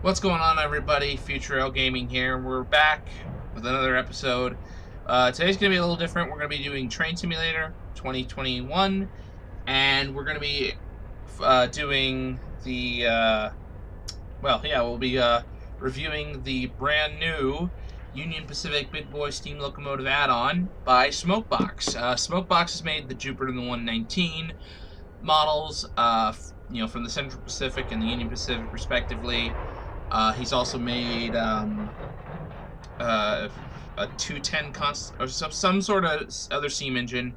What's going on, everybody? Future Rail Gaming here. We're back with another episode. Today's going to be a little different. We're going to be doing Train Simulator 2021, and we're going to be doing the, we'll be reviewing the brand new Union Pacific Big Boy Steam Locomotive add-on by Smokebox. Smokebox has made the Jupiter and the 119 models, from the Central Pacific and the Union Pacific, respectively. He's also made a 210 or some sort of other steam engine.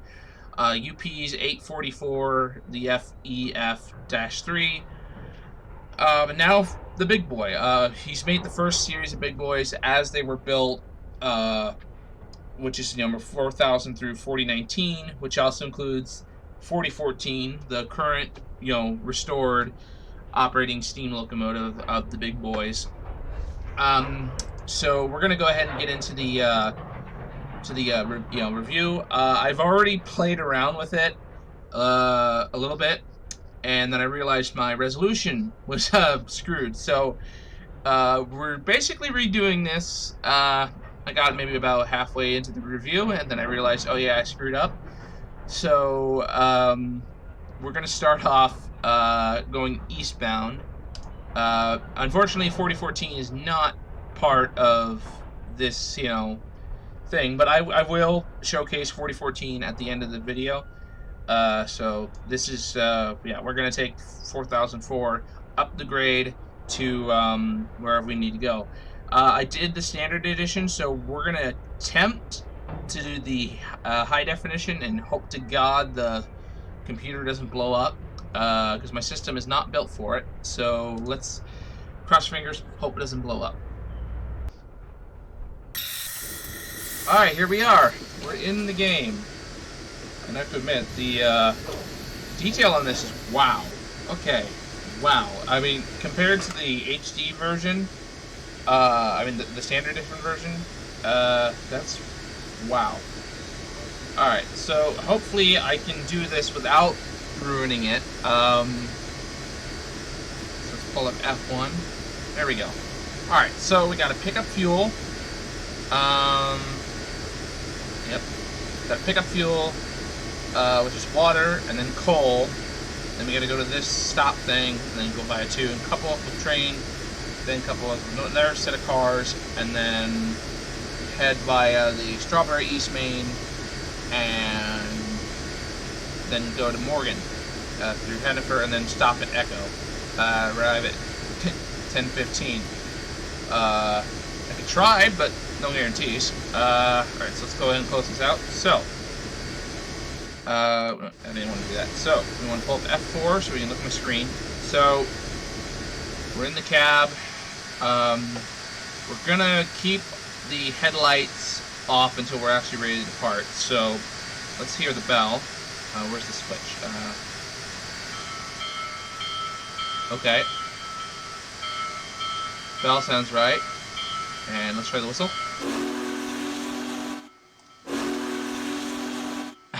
UP's 844, the FEF-3. And now the big boy. He's made the first series of big boys as they were built, which is number 4000 through 4019, which also includes 4014, the current, restored operating steam locomotive of the big boys. So we're gonna go ahead and get into the review. I've already played around with it a little bit, and then I realized my resolution was screwed. So we're basically redoing this. I got maybe about halfway into the review, and then I realized, oh yeah, I screwed up. So we're gonna start off going eastbound. Unfortunately, 4014 is not part of this, thing, but I will showcase 4014 at the end of the video. So this is, we're gonna take 4004 up the grade to wherever we need to go. I did the standard edition, so we're gonna attempt to do the high definition and hope to God the computer doesn't blow up, because my system is not built for it. So let's cross fingers, hope it doesn't blow up. Alright, here we are. We're in the game. And I have to admit, the detail on this is wow. Okay, wow. I mean, compared to the HD version, the standard edition version, that's wow. Alright, so hopefully I can do this without ruining it. So let's pull up F1. There we go. Alright, so we gotta pick up fuel. Gotta pick up fuel, which is water, and then coal. Then we gotta go to this stop thing, and then go via 2, and couple up with train, then couple up with another set of cars, and then head via the Strawberry East Main, and then go to Morgan through Hennifer, and then stop at Echo. Arrive at 10:15. I could try, but no guarantees. Alright, so let's go ahead and close this out. So, I didn't want to do that. So, we want to pull up F4 so we can look at my screen. So, we're in the cab. We're gonna keep the headlights off until we're actually ready to depart. So, let's hear the bell. Where's the switch? Okay. Bell sounds right. And let's try the whistle.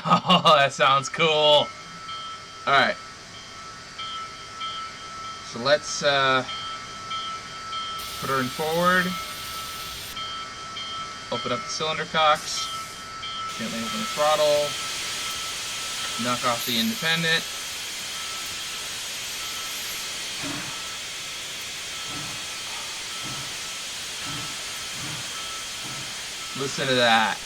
Oh, that sounds cool. Alright. So let's put her in forward. Open up the cylinder cocks. Gently open the throttle. Knock off the independent. Listen to that.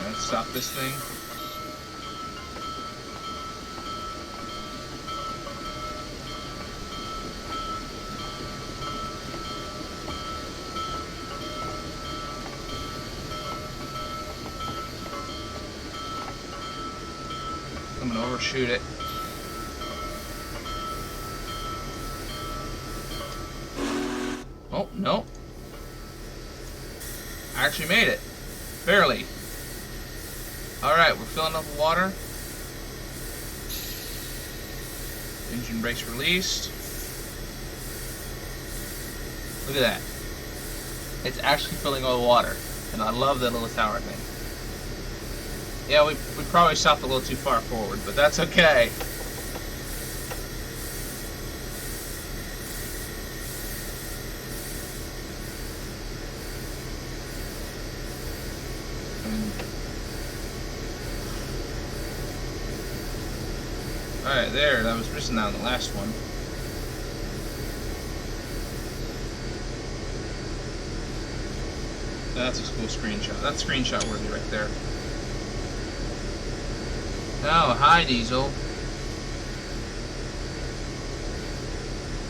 Let's stop this thing. I'm gonna overshoot it. Oh, no. I actually made it. Barely. Alright, we're filling up with water. Engine brakes released. Look at that. It's actually filling all the water. And I love that little tower thing. Yeah, we probably stopped a little too far forward, but that's okay. Alright, there, that was missing out on the last one. That's a cool screenshot. That's screenshot worthy right there. Oh, hi, Diesel.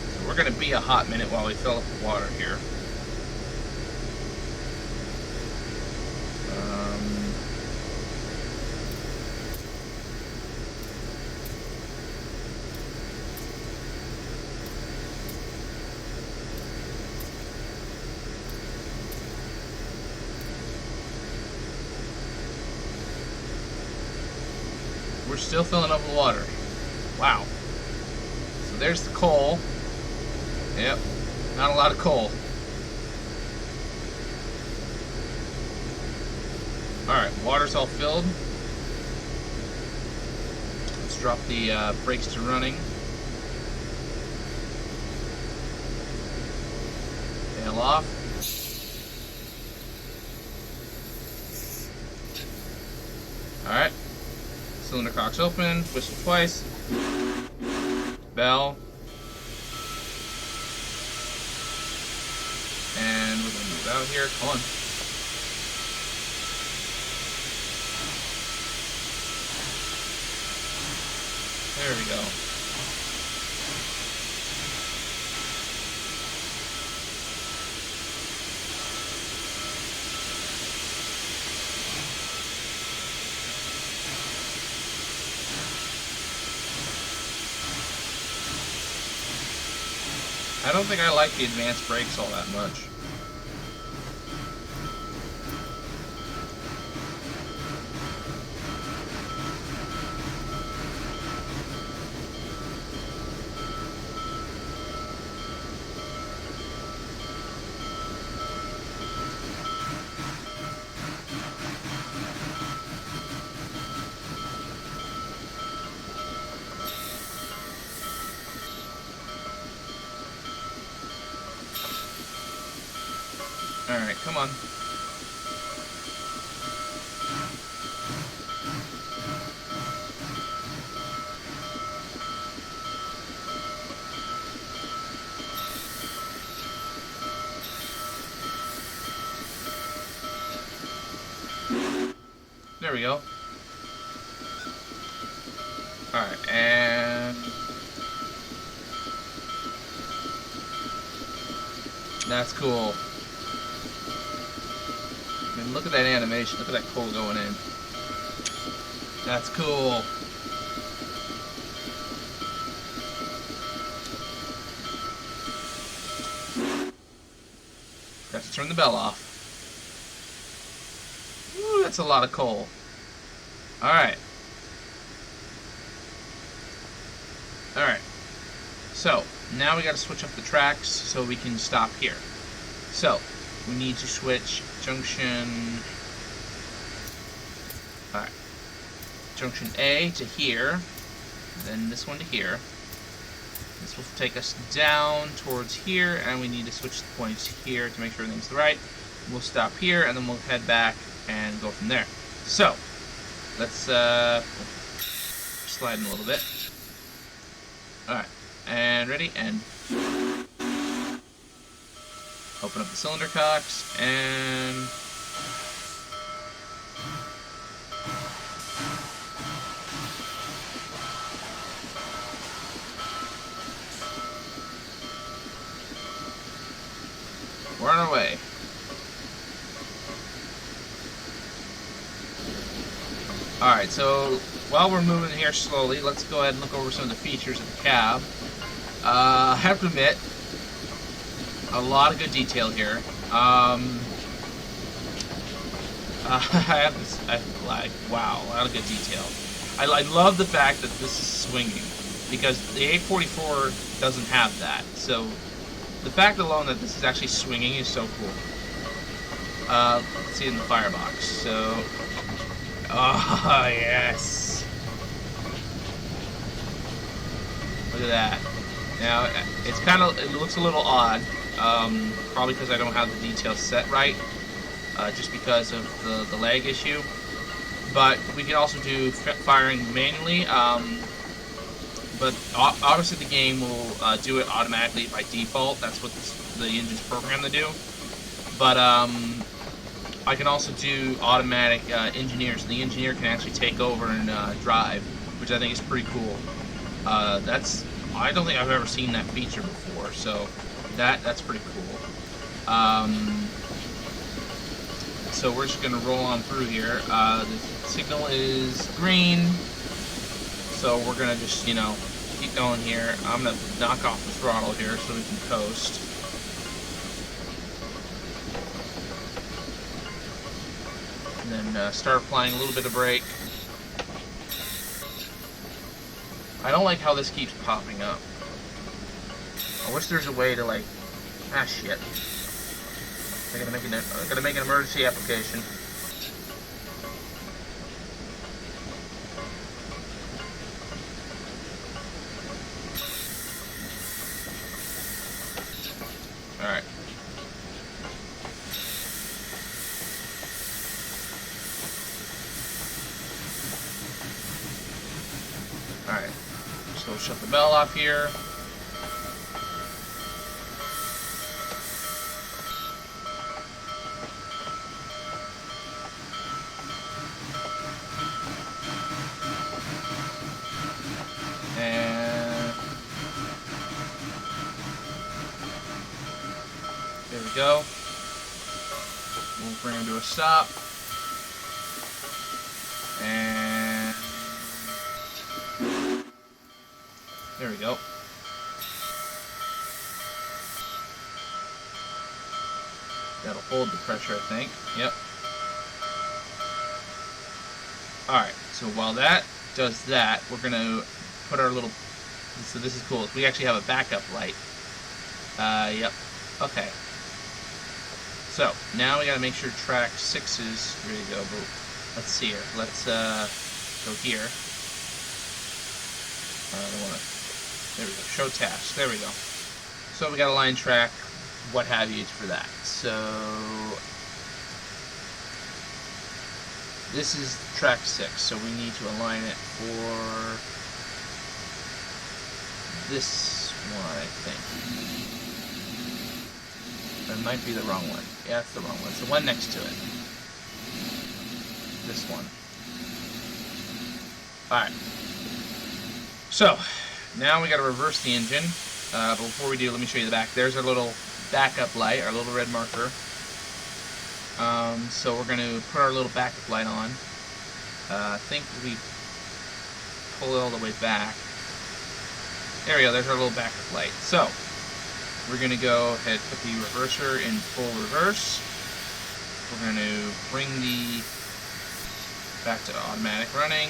So we're going to be a hot minute while we fill up the water here. We're still filling up with water. Wow. So there's the coal. Yep. Not a lot of coal. Alright, water's all filled. Let's drop the brakes to running. Tail off. Alright. Cylinder cock's open, whistle twice, bell, and we're going to move out here. Come on. There we go. I don't think I like the advanced brakes all that much. Alright, come on. There we go. Alright, and that's cool. I mean, look at that animation. Look at that coal going in. That's cool. Got to turn the bell off. Ooh, that's a lot of coal. Alright. Alright. So, now we got to switch up the tracks so we can stop here. So, we need to switch junction... Alright. Junction A to here. Then this one to here. This will take us down towards here, and we need to switch the points here to make sure everything's right. We'll stop here, and then we'll head back and go from there. So, let's slide in a little bit. Alright, and ready, and open up the cylinder cocks, and we're on our way. Alright, so while we're moving here slowly, let's go ahead and look over some of the features of the cab. I have to admit, a lot of good detail here. I have this, wow, a lot of good detail. I love the fact that this is swinging. because the 844 doesn't have that. So the fact alone that this is actually swinging is so cool. Let's see in the firebox. So, oh yes, look at that. Now it looks a little odd, probably because I don't have the details set right, just because of the lag issue. But we can also do firing manually. But obviously the game will do it automatically by default. That's what the engine's programmed to do. But I can also do automatic engineers. The engineer can actually take over and drive, which I think is pretty cool. I don't think I've ever seen that feature before, so that's pretty cool. So we're just gonna roll on through here. The signal is green, so we're gonna just keep going here. I'm gonna knock off the throttle here so we can coast. And then start applying a little bit of brake. I don't like how this keeps popping up. I wish there's a way to shit. I gotta make an emergency application. Alright. Alright. So we'll shut the bell off here. And there we go. We'll bring him to a stop. And there we go. That'll hold the pressure, I think. Yep. Alright, so while that does that, we're going to put our little... So this is cool. We actually have a backup light. Yep. Okay. So, now we got to make sure track 6 is ready to go. But let's see here. Let's go here. There we go. Show task. There we go. So we got a line track, what have you for that. So this is track 6. So we need to align it for this one, I think. That might be the wrong one. Yeah, it's the wrong one. It's the one next to it. This one. Alright. So, now we got to reverse the engine. But before we do, let me show you the back. There's our little backup light, our little red marker. So we're going to put our little backup light on. I think we pull it all the way back. There we go, there's our little backup light. So, we're going to go ahead and put the reverser in full reverse. We're going to bring the back to automatic running.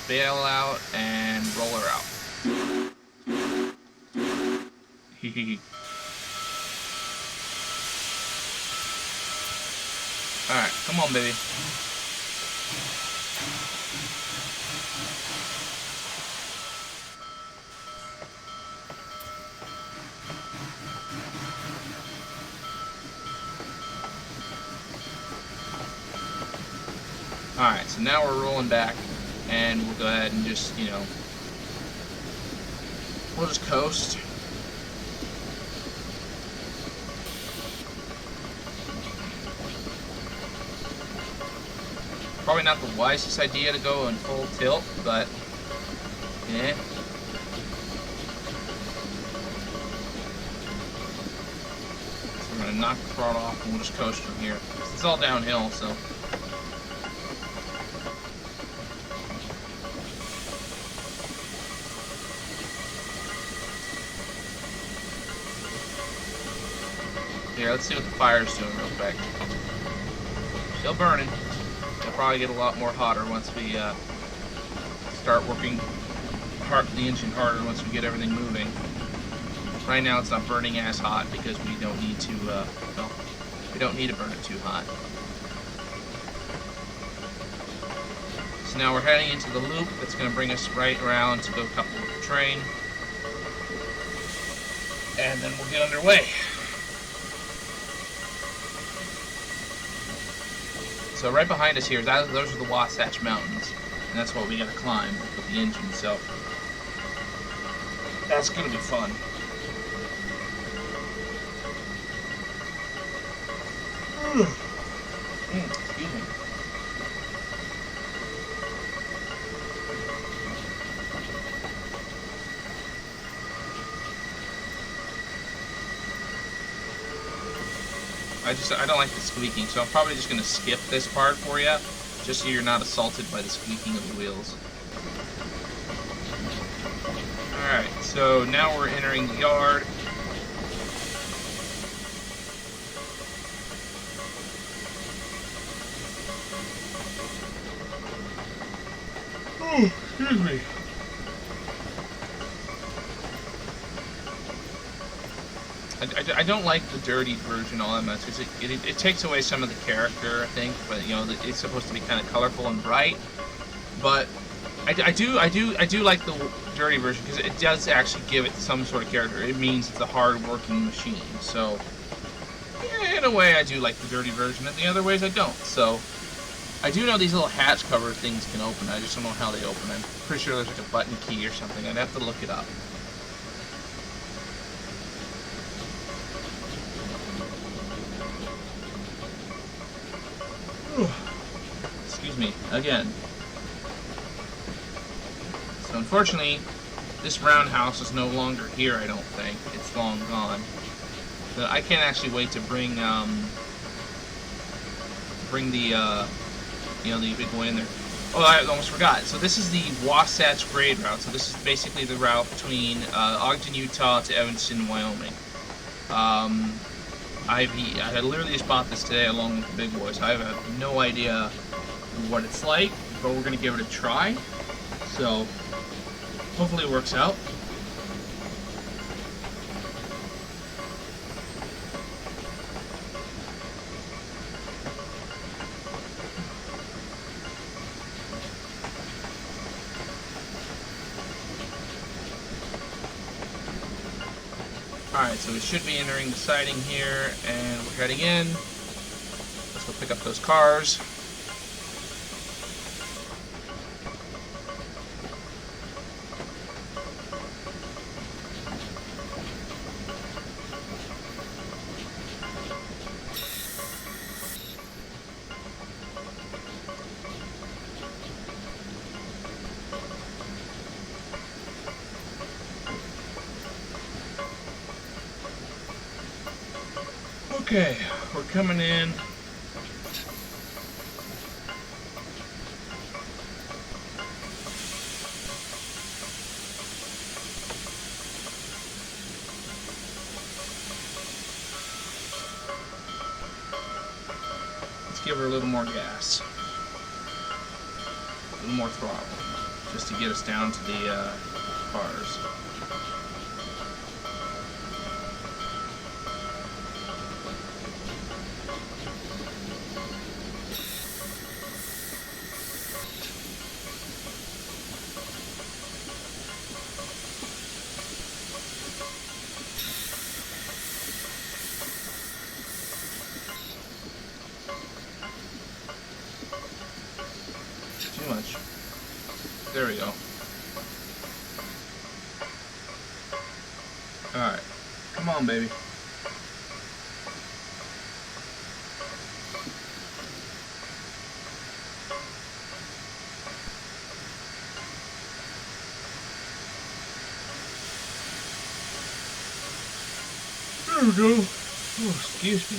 Bail out and roll her out. Alright, come on, baby. Alright, so now we're rolling back, and we'll go ahead and just, we'll just coast. Probably not the wisest idea to go in full tilt, but, yeah. So we're going to knock the throttle off, and we'll just coast from here. It's all downhill, so... Here, let's see what the fire's doing real quick. Still burning. It'll probably get a lot more hotter once we start working the engine harder once we get everything moving. Right now it's not burning as hot because we don't need to, well, we don't need to burn it too hot. So now we're heading into the loop that's going to bring us right around to go couple with the train. And then we'll get underway. So right behind us here, those are the Wasatch Mountains. And that's what we got to climb with the engine, so that's going to be fun. Excuse me. I don't like the squeaking, so I'm probably just going to skip this part for you, just so you're not assaulted by the squeaking of the wheels. Alright, so now we're entering the yard. Oh, excuse me. I don't like the dirty version all that much because it takes away some of the character, I think. But you know, it's supposed to be kind of colorful and bright. But I do like the dirty version because it does actually give it some sort of character. It means it's a hard-working machine. So in a way, I do like the dirty version, and the other ways I don't. So I do know these little hatch cover things can open. I just don't know how they open. I'm pretty sure there's like a button key or something. I'd have to look it up. Excuse me, again. So unfortunately, this roundhouse is no longer here, I don't think. It's long gone. But I can't actually wait to bring the, you know, the big boy in there. Oh, I almost forgot. So this is the Wasatch grade route. So this is basically the route between Ogden, Utah to Evanston, Wyoming. I literally just bought this today along with the big boys. I have no idea what it's like, but we're going to give it a try. So hopefully it works out. Alright, so we should be entering the siding here, and we're heading in. Let's go pick up those cars. Okay, we're coming in. Let's give her a little more gas. A little more throttle. Just to get us down to the cars. Too much. There we go. Alright. Come on, baby. There we go. Oh, excuse me.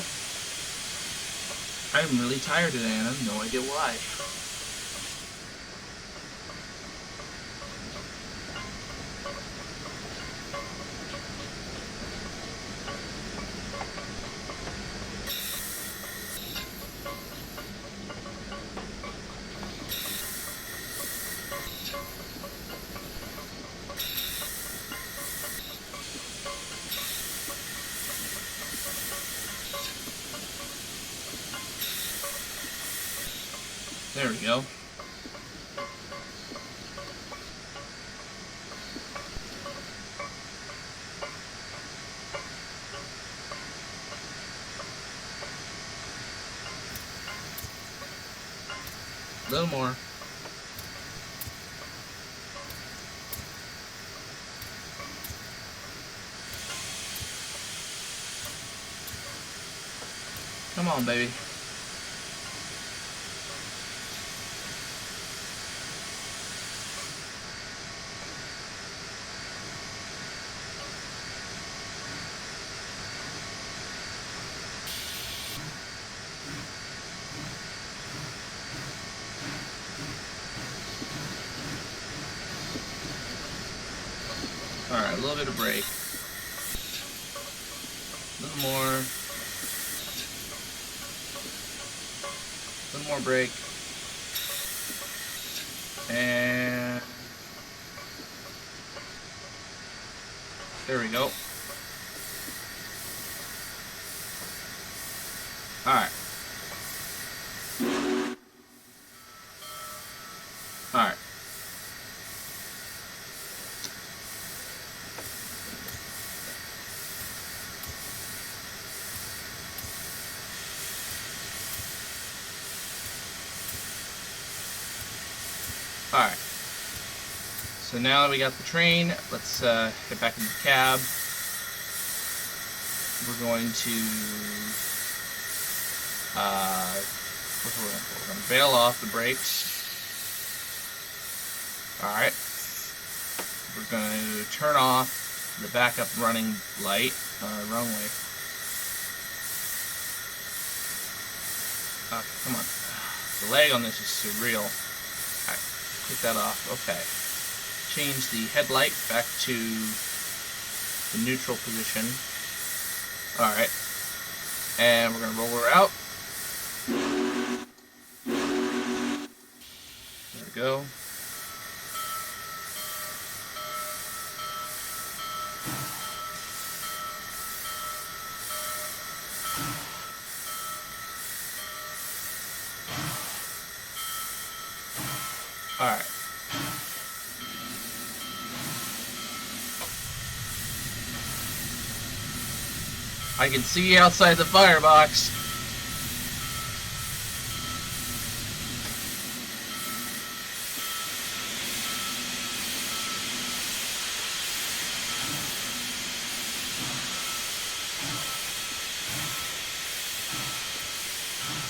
I'm really tired today and I have no idea why. There we go. A little more. Come on, baby. Alright, a little bit of brake. A little more. A little more brake. And there we go. Alright. Alright. Alright, so now that we got the train, let's get back in the cab. We're going to we're going to bail off the brakes. Alright, we're going to turn off the backup running light, wrong way. Come on, the lag on this is surreal. Take that off. Okay. Change the headlight back to the neutral position. Alright. And we're going to roll her out. There we go. Alright. I can see outside the firebox.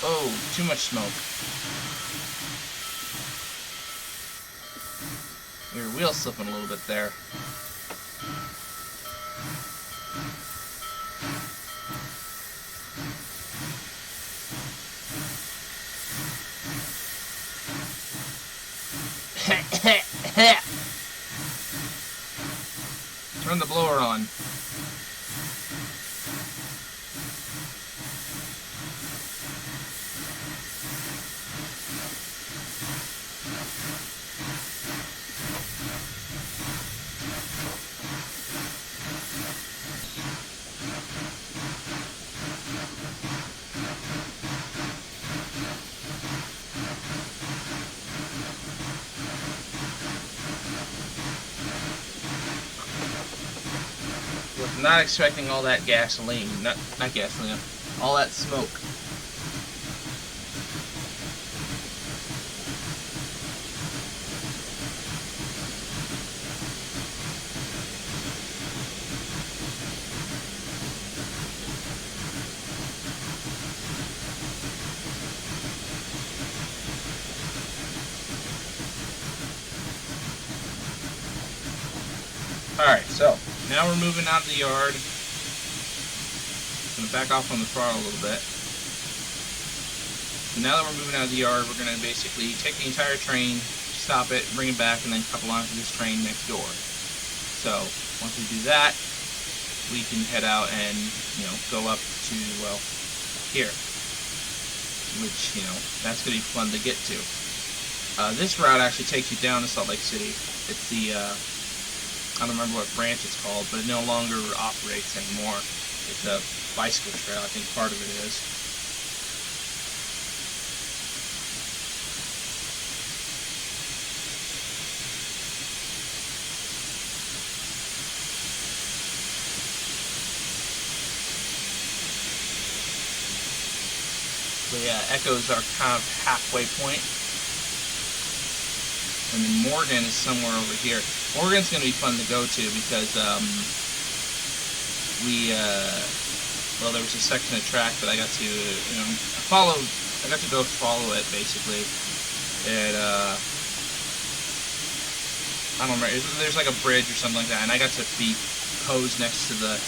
Oh, too much smoke. Your wheel slipping a little bit there. Turn the blower on. Not expecting all that gasoline, not gasoline, all that smoke. Alright, so now we're moving out of the yard. I'm going to back off on the throttle a little bit. So now that we're moving out of the yard, we're going to basically take the entire train, stop it, bring it back, and then couple onto this train next door. So once we do that, we can head out and, you know, go up to, well, here. Which, you know, that's going to be fun to get to. This route actually takes you down to Salt Lake City. It's the, I don't remember what branch it's called, but it no longer operates anymore. It's a bicycle trail, I think part of it is. So yeah, Echo's our kind of halfway point. And then Morgan is somewhere over here. Morgan's going to be fun to go to because well, there was a section of track that I got to, I got to go follow it basically. And I don't remember, there's like a bridge or something like that, and I got to be posed next to the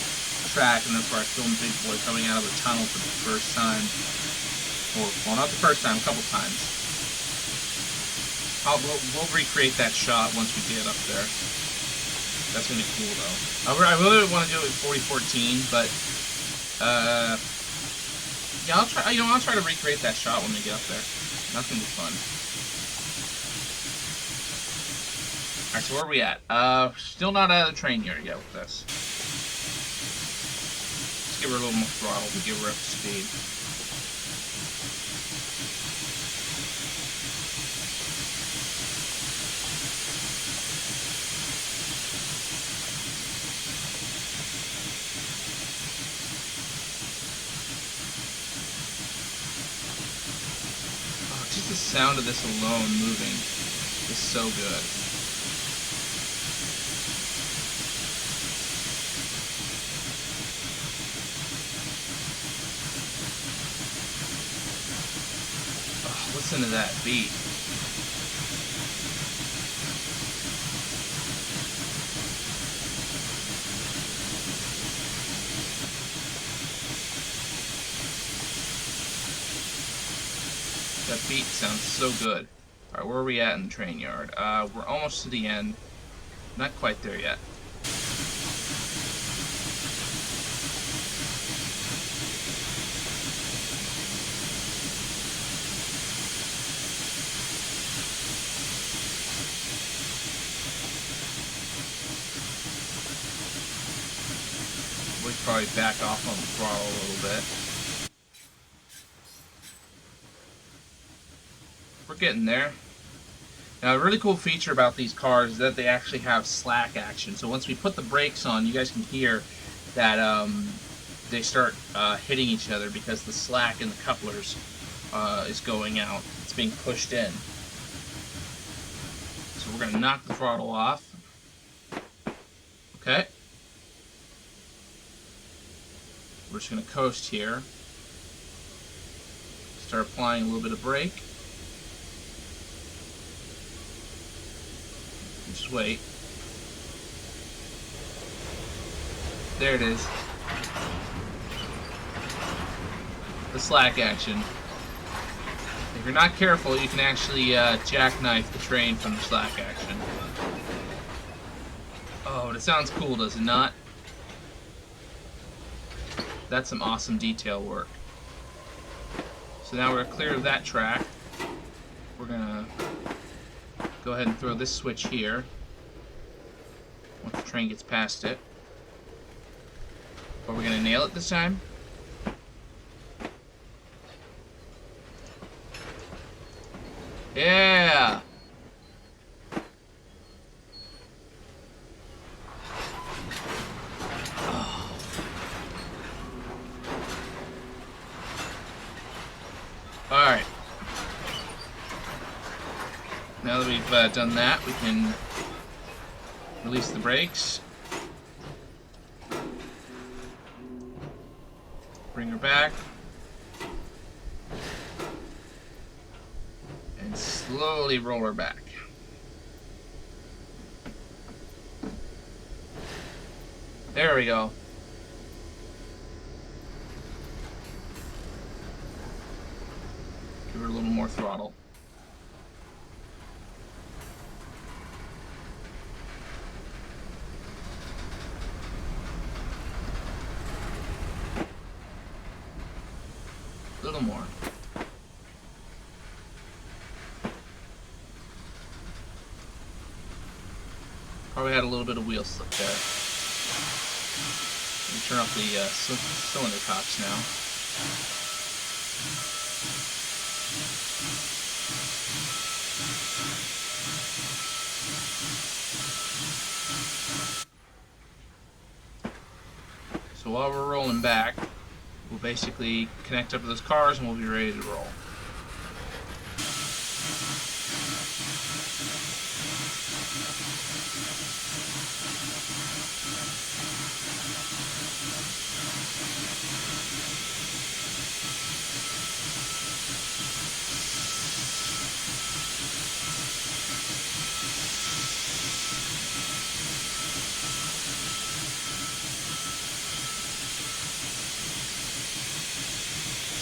track, and that's where I filmed Big Boy coming out of the tunnel for the first time. Or, well, not the first time, a couple times. We'll recreate that shot once we get up there. That's gonna be cool though. I really want to do it with 4014, but yeah, I'll try. I'll try to recreate that shot when we get up there. That's gonna be fun. All right, so where are we at? Still not out of the train yard yet with this. Let's give her a little more throttle to give her up to speed. Just the sound of this alone moving is so good. Oh, listen to that beat. That beat sounds so good. Alright, where are we at in the train yard? We're almost to the end. Not quite there yet. We'll probably back off on the throttle a little bit. We're getting there. Now, a really cool feature about these cars is that they actually have slack action. So once we put the brakes on, you guys can hear that they start hitting each other because the slack in the couplers is going out. It's being pushed in. So we're going to knock the throttle off. Okay. We're just going to coast here. Start applying a little bit of brake. Just wait. There it is. The slack action. If you're not careful, you can actually jackknife the train from the slack action. Oh, but it sounds cool, does it not? That's some awesome detail work. So now we're clear of that track. We're gonna go ahead and throw this switch here once the train gets past it. Are we gonna nail it this time? Yeah! Oh. Alright. Now that we've done that, we can release the brakes. Bring her back. And slowly roll her back. There we go. Give her a little more throttle. A little more. Probably had a little bit of wheel slip there. Let me turn off the cylinder tops now. So while we're rolling back, we'll basically connect up to those cars and we'll be ready to roll.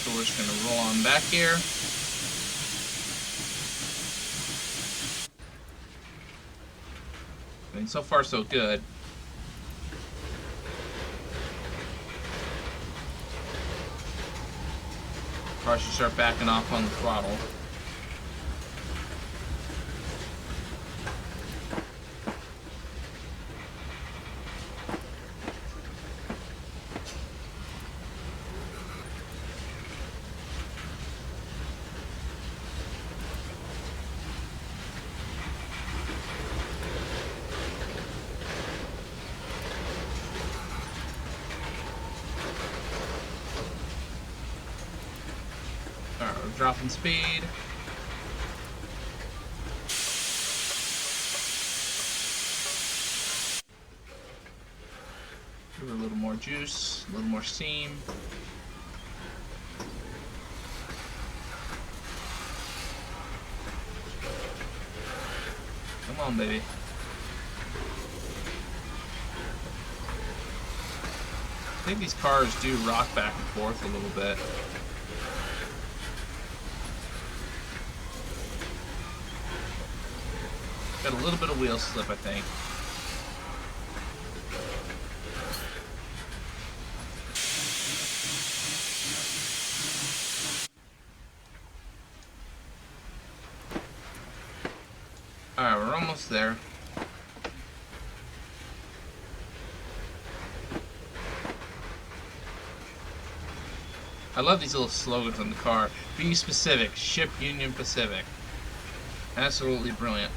So we're just going to roll on back here. I mean, so far so good. Car should start backing off on the throttle. Alright, we're dropping speed. Give it a little more juice, a little more steam. Come on, baby. I think these cars do rock back and forth a little bit. Got a little bit of wheel slip, I think. Alright, we're almost there. I love these little slogans on the car. Be specific. Ship Union Pacific. Absolutely brilliant.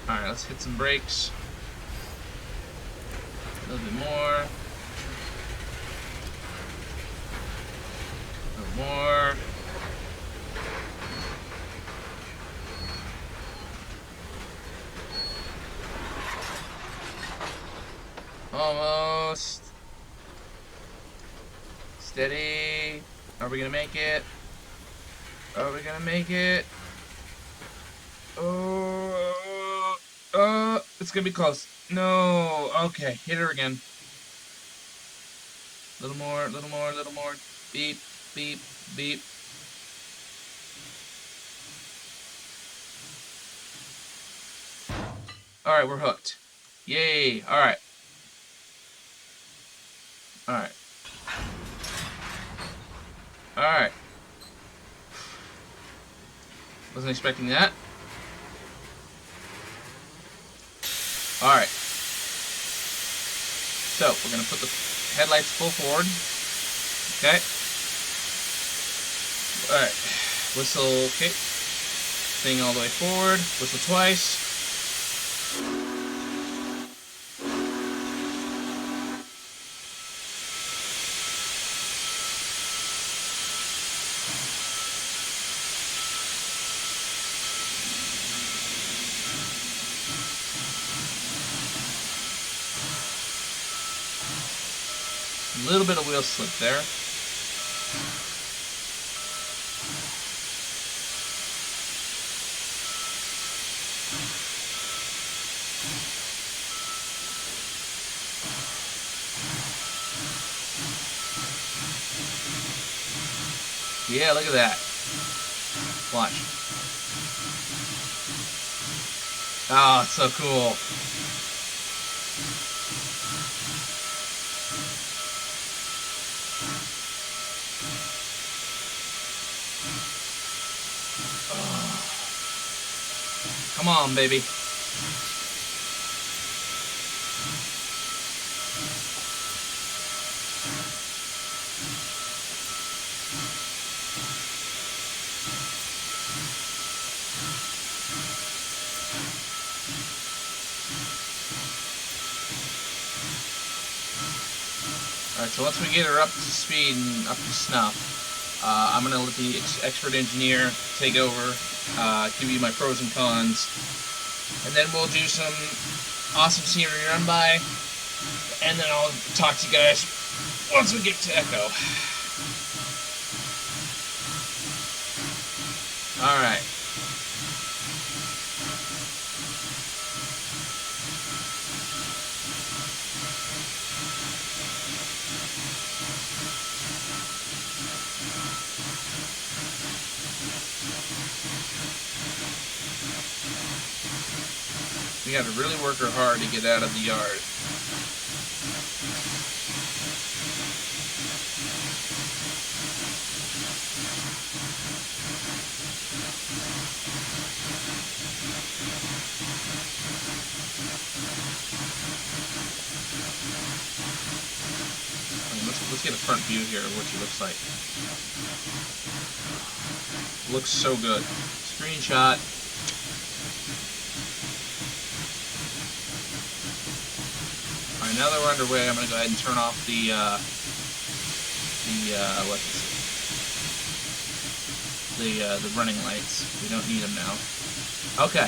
Alright, let's hit some brakes. A little bit more. A little more. Almost. Steady. Are we gonna make it? Are we gonna make it? Oh, it's gonna be close. No. Okay, hit her again. Little more, little more, little more. Beep, beep, beep. Alright, we're hooked. Yay. Alright. Alright. Alright. Wasn't expecting that. Alright. So, we're going to put the headlights full forward. Okay. Alright. Whistle, okay. Thing all the way forward. Whistle twice. A little bit of wheel slip there. Yeah, look at that. Watch. Oh, it's so cool. Come on, baby. Alright, so once we get her up to speed and up to snuff, I'm going to let the expert engineer take over, give you my pros and cons, and then we'll do some awesome scenery run by, and then I'll talk to you guys once we get to Echo. Alright. We got to really work her hard to get out of the yard. Let's get a front view here of what she looks like. Looks so good. Screenshot. Alright, now that we're underway, I'm going to go ahead and turn off the running lights. We don't need them now. Okay.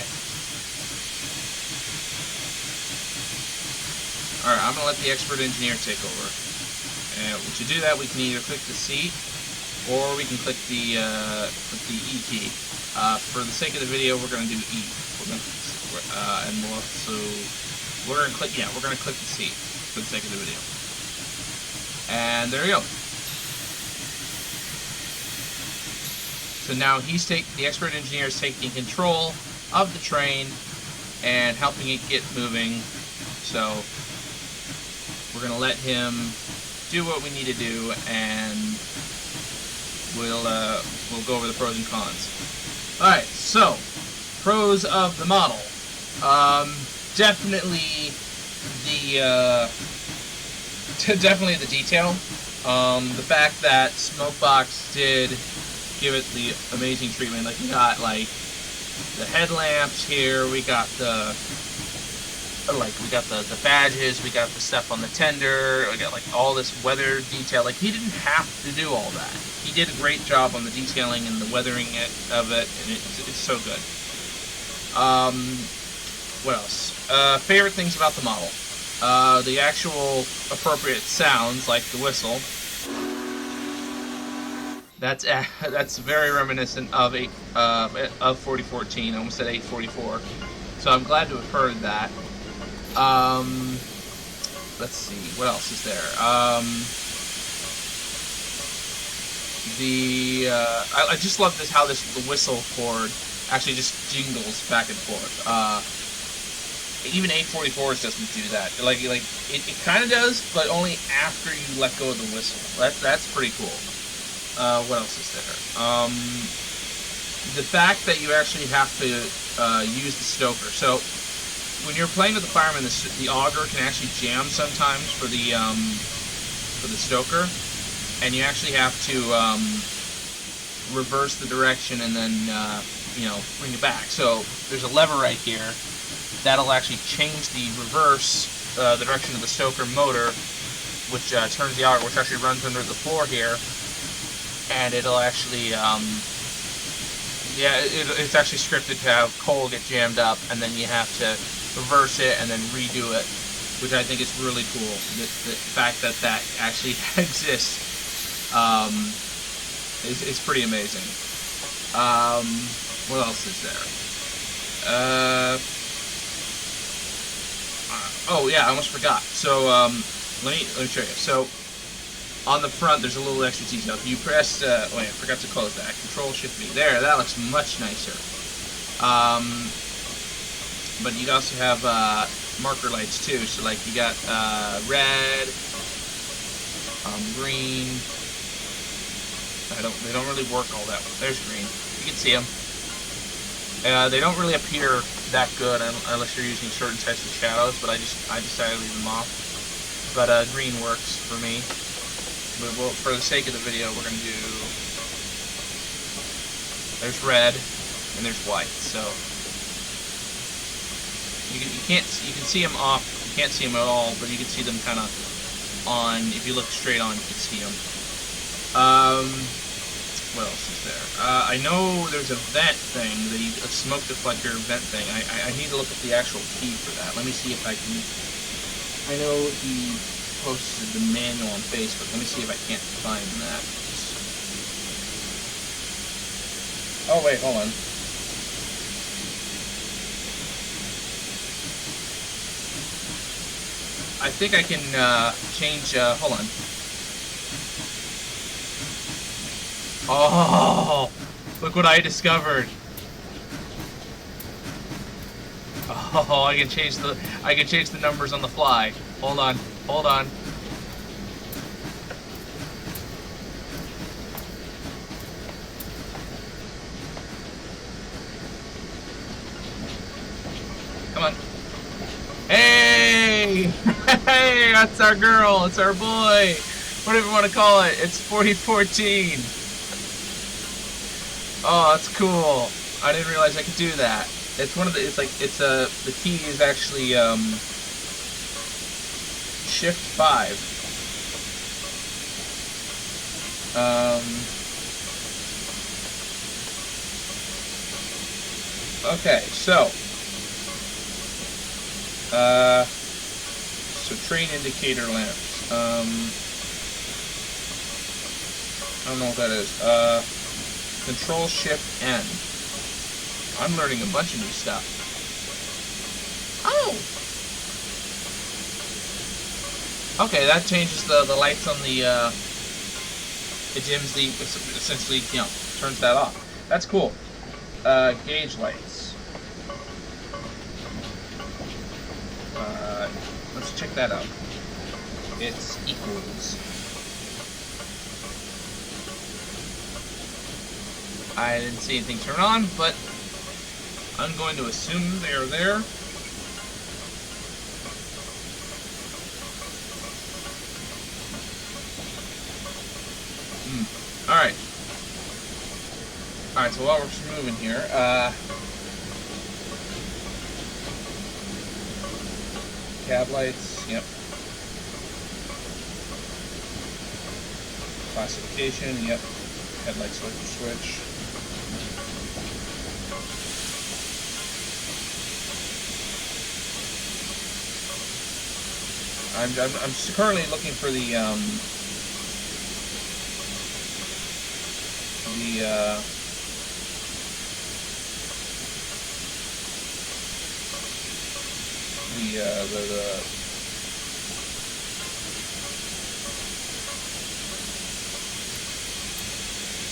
Alright, I'm going to let the expert engineer take over. And to do that, we can either click the C, or we can click the E key. For the sake of the video, we're going to do E. And we'll also... We're going to click the C for the sake of the video. And there we go. So now the expert engineer is taking control of the train and helping it get moving. So we're going to let him do what we need to do, and we'll go over the pros and cons. Alright, so pros of the model. Definitely the detail. The fact that Smokebox did give it the amazing treatment. Like, we got like the headlamps here, we got the badges, we got the stuff on the tender, we got like all this weather detail. Like, he didn't have to do all that. He did a great job on the detailing and the weathering of it, and it's so good. What else? Favorite things about the model. The actual appropriate sounds, like the whistle. That's very reminiscent of 4014. I almost said 844. So I'm glad to have heard that. Let's see, what else is there? I just love how the whistle cord actually just jingles back and forth. Even 844s doesn't do that. Like it kind of does, but only after you let go of the whistle. That's pretty cool. What else is there? The fact that you actually have to use the stoker. So when you're playing with the fireman, the auger can actually jam sometimes for the stoker, and you actually have to reverse the direction and then bring it back. So there's a lever right here that'll actually change the direction of the stoker motor, which turns the auger, which actually runs under the floor here, and it'll actually it's actually scripted to have coal get jammed up, and then you have to reverse it and then redo it, which I think is really cool. The fact that actually exists is pretty amazing. What else is there? Oh yeah, I almost forgot. So let me show you. So on the front, there's a little extra detail. If you press, wait, I forgot to close that. Control Shift V. There, that looks much nicer. But you also have marker lights too. So like you got red, green. They don't really work all that well. There's green. You can see them. They don't really appear that good unless you're using certain types of shadows. But I decided to leave them off. But green works for me. But for the sake of the video, we're gonna do. There's red and there's white. So you can see them off. You can't see them at all, but you can see them kind of on, if you look straight on, you can see them. What else is there? I know there's a vent thing, a smoke deflector vent thing. I need to look at the actual key for that. Let me see if I can. I know he posted the manual on Facebook. Let me see if I can't find that. Oh wait, hold on. I think I can change. Hold on. Oh, look what I discovered. Oh, I can change the numbers on the fly. Hold on. Hold on. Come on. Hey! Hey, that's our girl. It's our boy. Whatever you want to call it. It's 4014. Oh, that's cool. I didn't realize I could do that. It's one of the, the key is actually, Shift 5. Okay, so train indicator lamps. I don't know what that is. Control Shift N. I'm learning a bunch of new stuff. Oh! Okay, that changes the lights on the, it dims the, essentially, you know, turns that off. That's cool. Gauge lights. Let's check that out. It's equals. I didn't see anything turn on, but I'm going to assume they are there. Alright. Alright, so while we're just moving here, cab lights, yep. Classification, yep. Headlight switch. I'm currently looking for the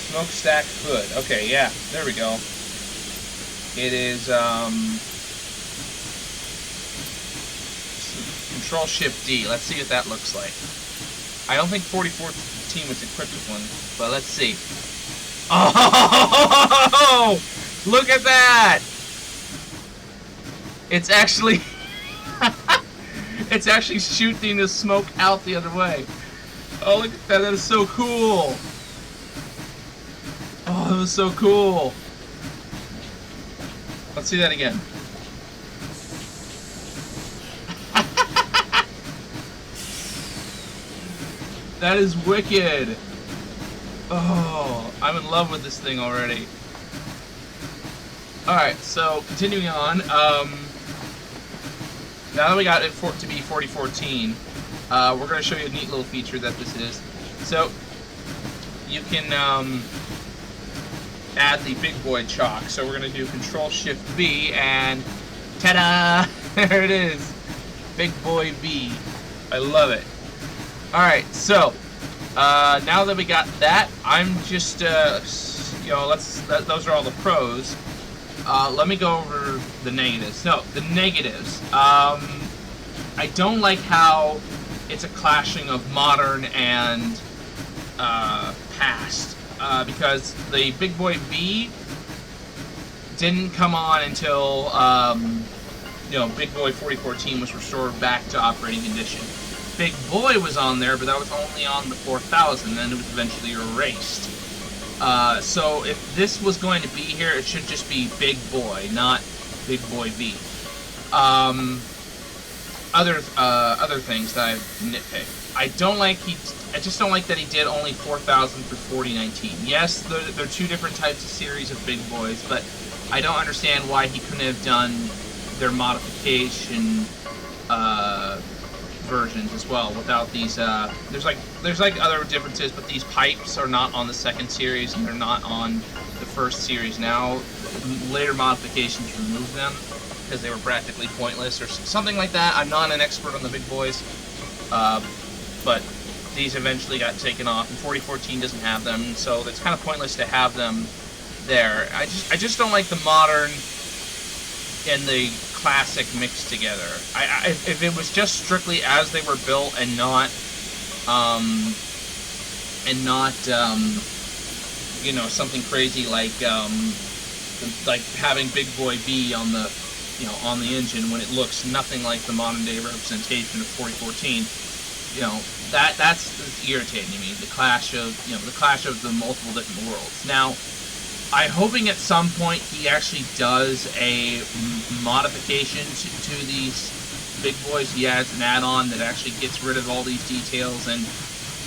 smokestack hood. Okay, yeah, there we go. It is Control Shift D. Let's see what that looks like. I don't think 4014 was equipped with one, but let's see. Oh! Look at that! It's actually it's actually shooting the smoke out the other way. Oh, look at that. That is so cool. Oh, that was so cool. Let's see that again. That is wicked. Oh, I'm in love with this thing already. Alright, so continuing on, now that we got it to be 4014, we're going to show you a neat little feature that this is. So, you can add the big boy chalk. So we're going to do Control Shift V, and ta-da! There it is. Big boy V. I love it. Alright, so, now that we got that, I'm just, you know, those are all the pros. Let me go over the negatives. No, the negatives. I don't like how it's a clashing of modern and past, because the Big Boy V didn't come on until you know, Big Boy 4014 was restored back to operating condition. Big Boy was on there, but that was only on the 4000, and it was eventually erased. So if this was going to be here, it should just be Big Boy, not Big Boy V. other things that I nitpick. I just don't like that he did only 4,000 through 4019. Yes, they're two different types of series of big boys, but I don't understand why he couldn't have done their modification versions as well without these. There's like other differences, but these pipes are not on the second series and they're not on the first series. Now, later modifications remove them because they were practically pointless or something like that. I'm not an expert on the big boys, but these eventually got taken off, and 4014 doesn't have them, so it's kind of pointless to have them there. I just don't like the modern and the classic mixed together. If it was just strictly as they were built and not you know, something crazy like having Big Boy B on the, you know, on the engine when it looks nothing like the modern day representation of 4014. You know, that's irritating to me. The clash of the multiple different worlds. Now, I'm hoping at some point he actually does a modification to these big boys. He adds an add-on that actually gets rid of all these details and,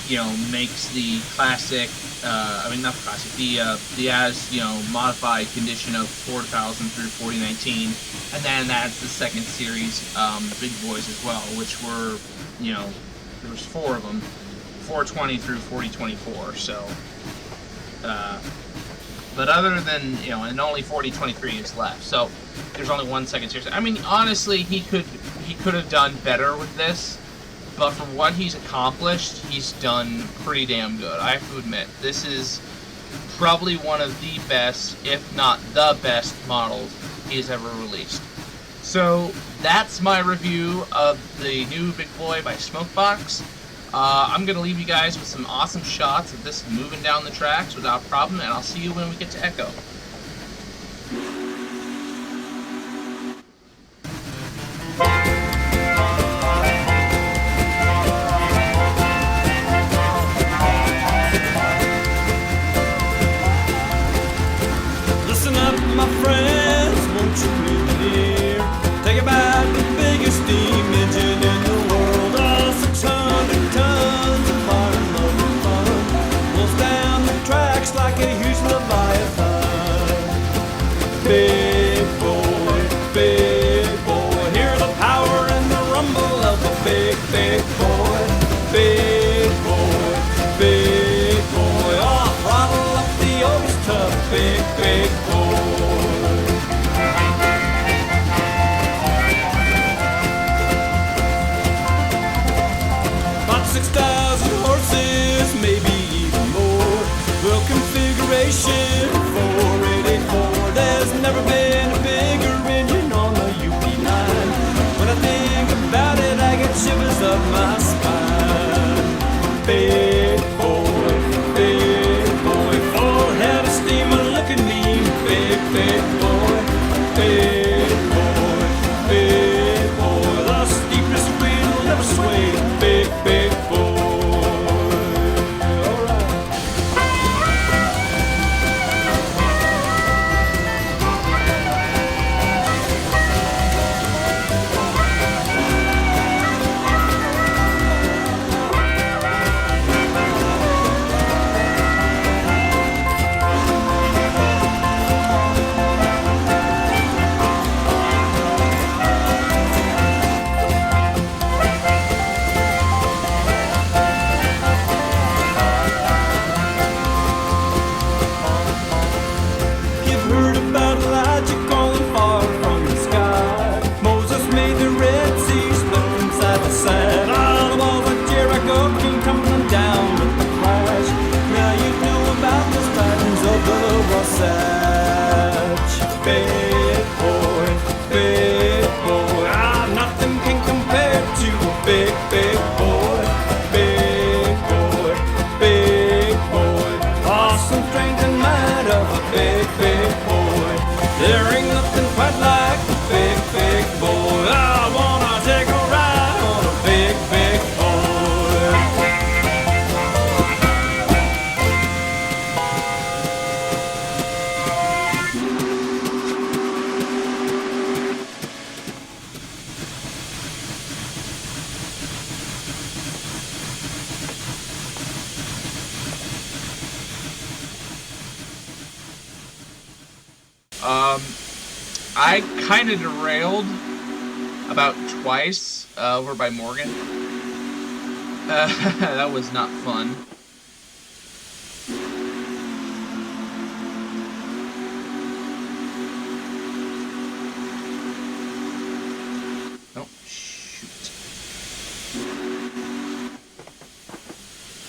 you know, makes the classic, not the classic, the as, you know, modified condition of 4,000 through 4019, and then adds the second series big boys as well, which were, you know, there was 4 of them, 420 through 4024. So, but other than, you know, and only 4023 is left. So there's only one second series. I mean, honestly, he could have done better with this, but for what he's accomplished, he's done pretty damn good. I have to admit, this is probably one of the best, if not the best, models he's ever released. So that's my review of the new Big Boy by Smokebox. I'm going to leave you guys with some awesome shots of this moving down the tracks without problem, and I'll see you when we get to Echo. Listen up, my friends, won't you hear? Take about the biggest steam engine in the world, all 600 tons of fire and love and fun, rolls down the tracks like a huge leviathan. Big boy, hear the power and the rumble of a big boy. Big boy, oh, throttle up the oldest tough big boy. About 6,000 horses, maybe even more. Well, configuration 484. There's never been a bigger engine on the UP9. When I think about it, I get shivers up my spine. Big boy, 4 head of steam, look at me. Big boy, the steepest wheel will never sway. Big boy, alright. You've heard about Elijah calling fire from the sky. Moses made the Red Sea split from side to side. All the walls of Jericho came tumbling down with the crash. Now you know about the titans of the Wasatch. Big boy, nothing can compare to a big boy. Big boy, awesome strength and might of a big boy. There ain't nothing quite like a big boy. I wanna take a ride on a big boy. I kind of derailed about twice over by Morgan. That was not fun. Oh, shoot.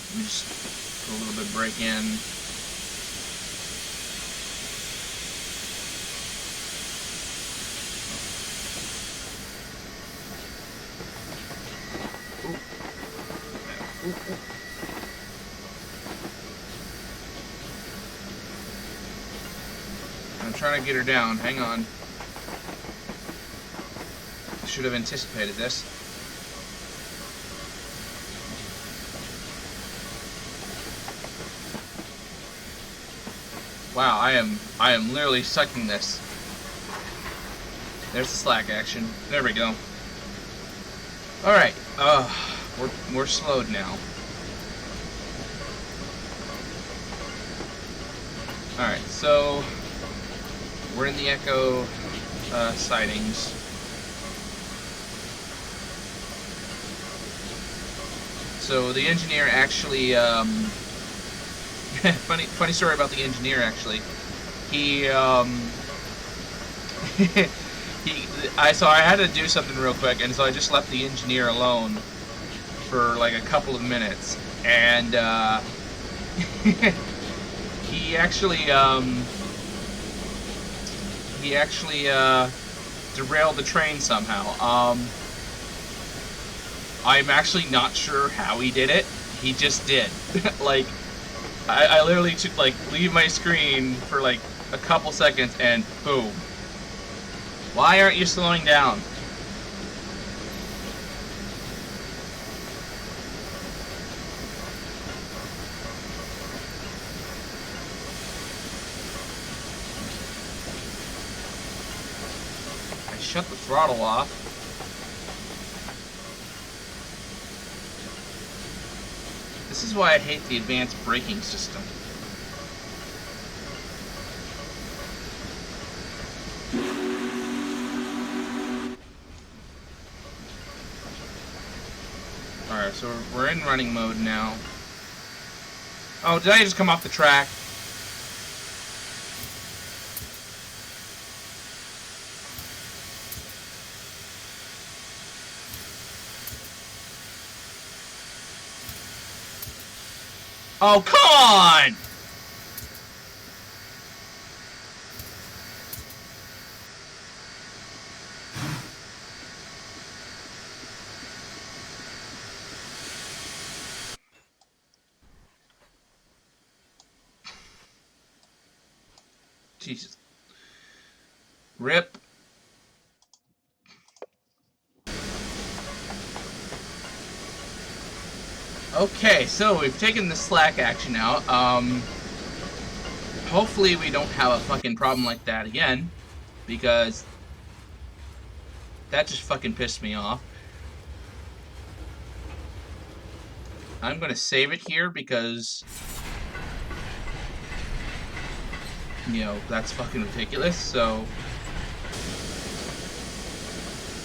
Let me just put a little bit of brake in. I'm trying to get her down. Hang on. I should have anticipated this. Wow, I am literally sucking this. There's the slack action. There we go. All right. We're slowed now. All right, so we're in the Echo sidings. So the engineer actually, funny story about the engineer actually. So I had to do something real quick, and so I just left the engineer alone for like a couple of minutes, and he actually derailed the train somehow. I'm actually not sure how he did it. He just did. Like, I literally took, like, leave my screen for like a couple seconds and boom. Why aren't you slowing down? I shut the throttle off. This is why I hate the advanced braking system. Alright, so we're in running mode now. Oh, did I just come off the track? Oh, come on! Jesus. Rip. Okay, so we've taken the slack action out. Hopefully we don't have a fucking problem like that again, because that just fucking pissed me off. I'm gonna save it here because, you know, that's fucking ridiculous, so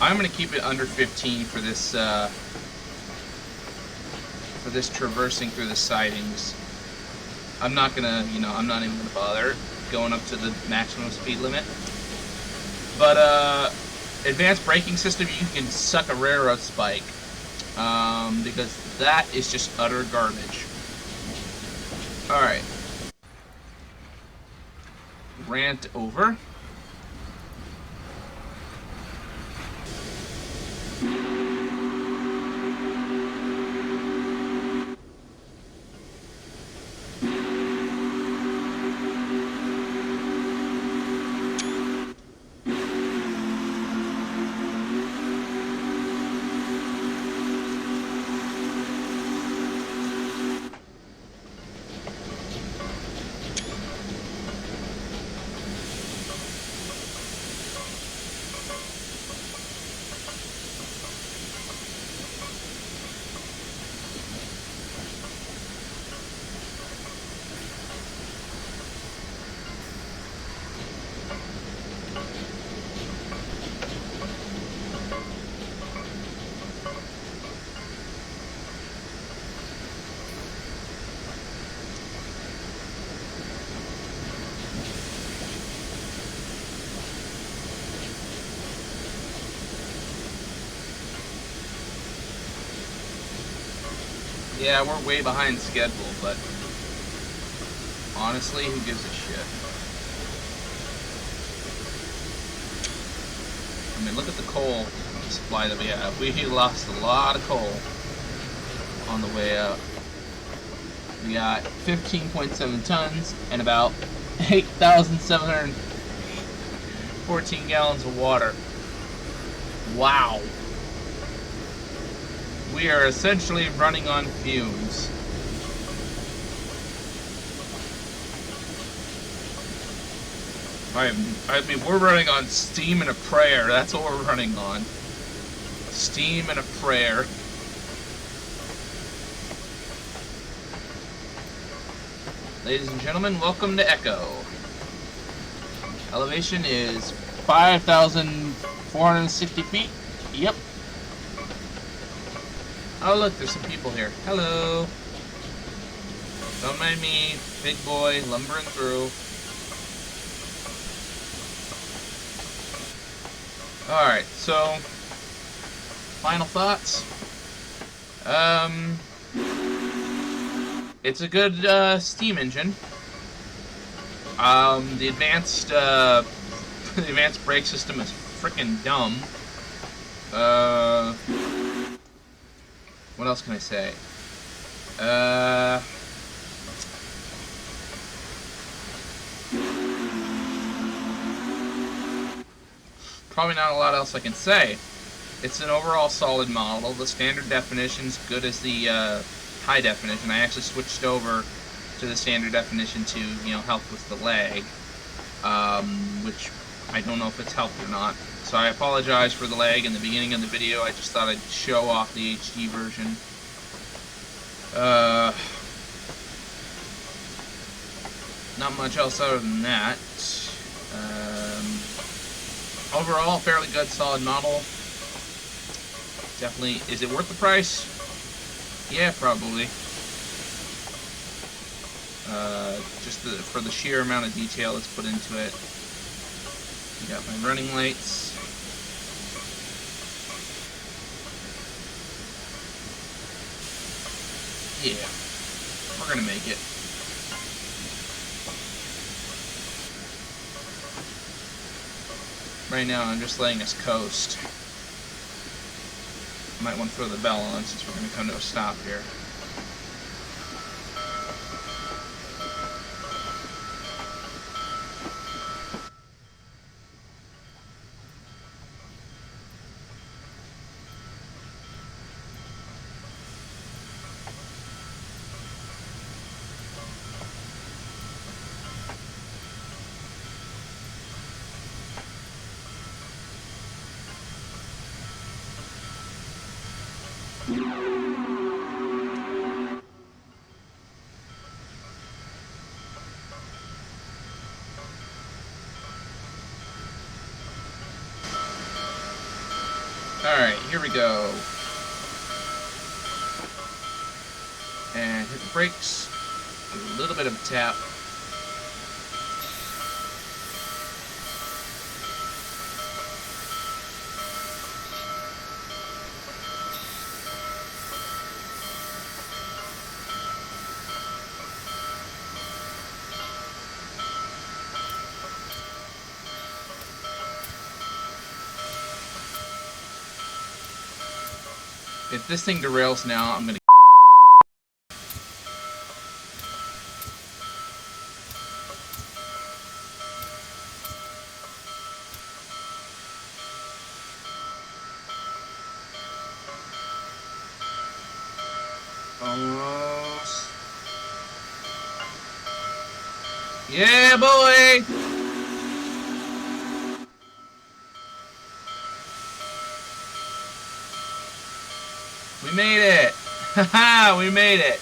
I'm gonna keep it under 15 for this traversing through the sidings. I'm not gonna, you know, I'm not even gonna bother going up to the maximum speed limit. But advanced braking system, you can suck a railroad spike, because that is just utter garbage. All right, rant over. Yeah, we're way behind schedule, but honestly, who gives a shit? I mean, look at the coal supply that we have. We lost a lot of coal on the way up. We got 15.7 tons and about 8,714 gallons of water. Wow. We are essentially running on fumes. I mean, we're running on steam and a prayer. That's what we're running on. Steam and a prayer. Ladies and gentlemen, welcome to Echo. Elevation is 5,460 feet. Yep. Oh look, there's some people here. Hello. Don't mind me, big boy, lumbering through. Alright, so final thoughts. It's a good steam engine. The advanced brake system is freaking dumb. What else can I say? Probably not a lot else I can say. It's an overall solid model. The standard definition's good as the high definition. I actually switched over to the standard definition to, help with the lag, which I don't know if it's helped or not. So I apologize for the lag in the beginning of the video. I just thought I'd show off the HD version. Not much else other than that. Overall, fairly good, solid model. Definitely. Is it worth the price? Yeah, probably. Just for the sheer amount of detail that's put into it. Got my running lights. Yeah, we're gonna make it. Right now, I'm just letting us coast. Might want to throw the bell on since we're gonna come to a stop here. Alright, here we go. And hit the brakes. Give it a little bit of a tap. If this thing derails now, I'm gonna. Almost. Yeah, boy! We made it! Haha, we made it!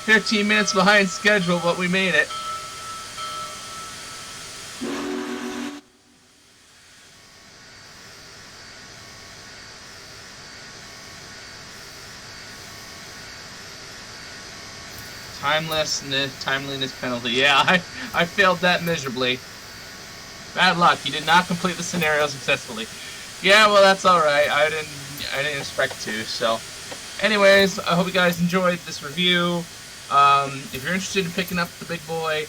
15 minutes behind schedule, but we made it. Timeliness penalty. Yeah, I failed that miserably. Bad luck. You did not complete the scenario successfully. Yeah, well, that's all right. I didn't expect to. So, Anyways, I hope you guys enjoyed this review. If you're interested in picking up the big boy,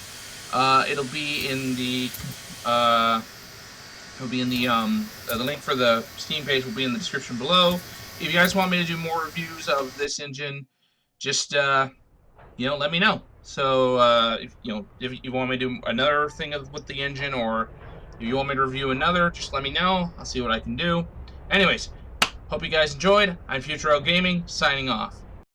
it'll be in the the link for the Steam page will be in the description below. If you guys want me to do more reviews of this engine, just let me know. So if you want me to do another thing with the engine, or if you want me to review another, just let me know. I'll see what I can do. Anyways, hope you guys enjoyed. I'm Futuro Gaming, signing off.